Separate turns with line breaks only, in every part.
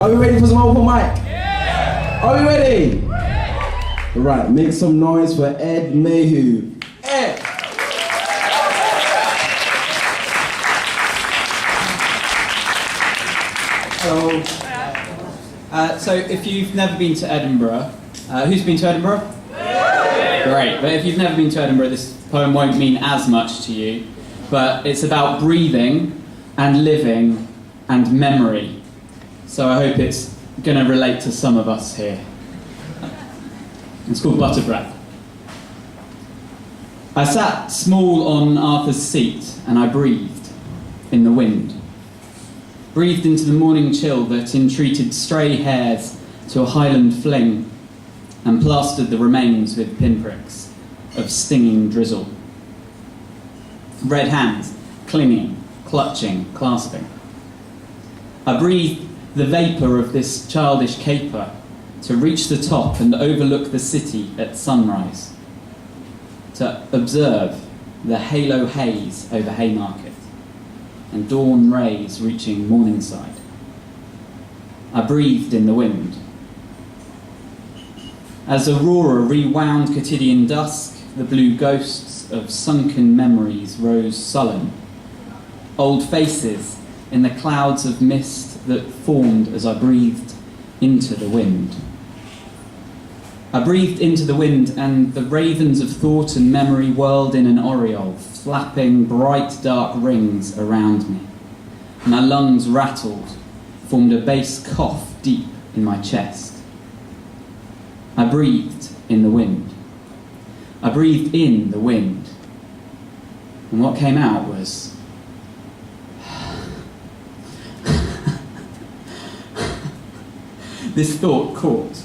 Are we ready for some open mic? Yeah! Are we ready? Yeah! Right, make some noise for Edd Mayhew. Edd!
Hello. So if you've never been to Edinburgh, who's been to Edinburgh? Yeah! Great, but if you've never been to Edinburgh, this poem won't mean as much to you, but it's about breathing and living and memory. So I hope it's going to relate to some of us here. It's called Butter Breath. I sat small on Arthur's seat and I breathed in the wind. Breathed into the morning chill that entreated stray hairs to a highland fling and plastered the remains with pinpricks of stinging drizzle. Red hands, clinging, clutching, clasping. I breathed the vapour of this childish caper to reach the top and overlook the city at sunrise, to observe the halo haze over Haymarket and dawn rays reaching Morningside. I breathed in the wind. As aurora rewound quotidian dusk, the blue ghosts of sunken memories rose sullen, old faces in the clouds of mist that formed as I breathed into the wind. I breathed into the wind, and the ravens of thought and memory whirled in an aureole, flapping bright dark rings around me. My lungs rattled, formed a bass cough deep in my chest. I breathed in the wind. I breathed in the wind. And what came out was... This thought caught.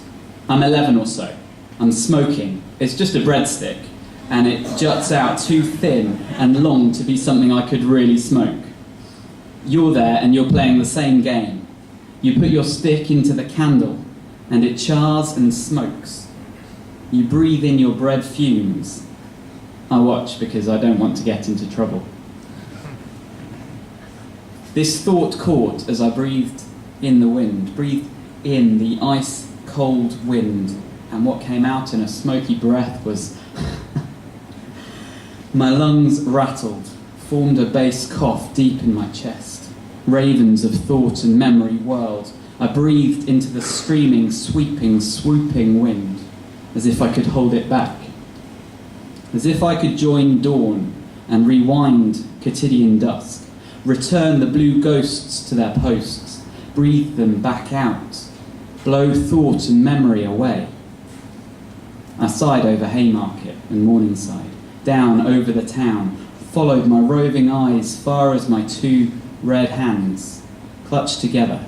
I'm 11 or so. I'm smoking. It's just a breadstick, and it juts out too thin and long to be something I could really smoke. You're there and you're playing the same game. You put your stick into the candle, and it chars and smokes. You breathe in your bread fumes. I watch because I don't want to get into trouble. This thought caught as I breathed in the wind, breathed in the ice-cold wind, and what came out in a smoky breath was... My lungs rattled, formed a bass cough deep in my chest. Ravens of thought and memory whirled. I breathed into the screaming, sweeping, swooping wind, as if I could hold it back. As if I could join dawn and rewind quotidian dusk, return the blue ghosts to their posts, breathe them back out, blow thought and memory away. I sighed over Haymarket and Morningside, down over the town, followed my roving eyes far as my two red hands clutched together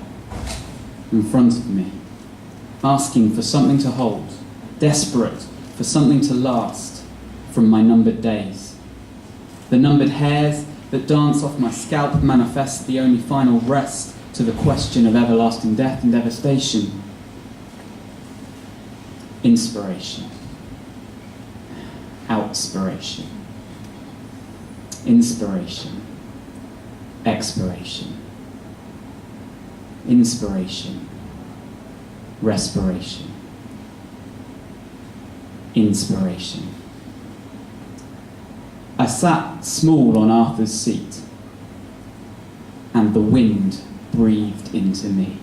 in front of me, asking for something to hold, desperate for something to last from my numbered days. The numbered hairs that dance off my scalp manifest the only final rest to the question of everlasting death and devastation. Inspiration. Outspiration. Inspiration. Expiration. Inspiration. Respiration. Inspiration. I sat small on Arthur's seat, and the wind breathed into me.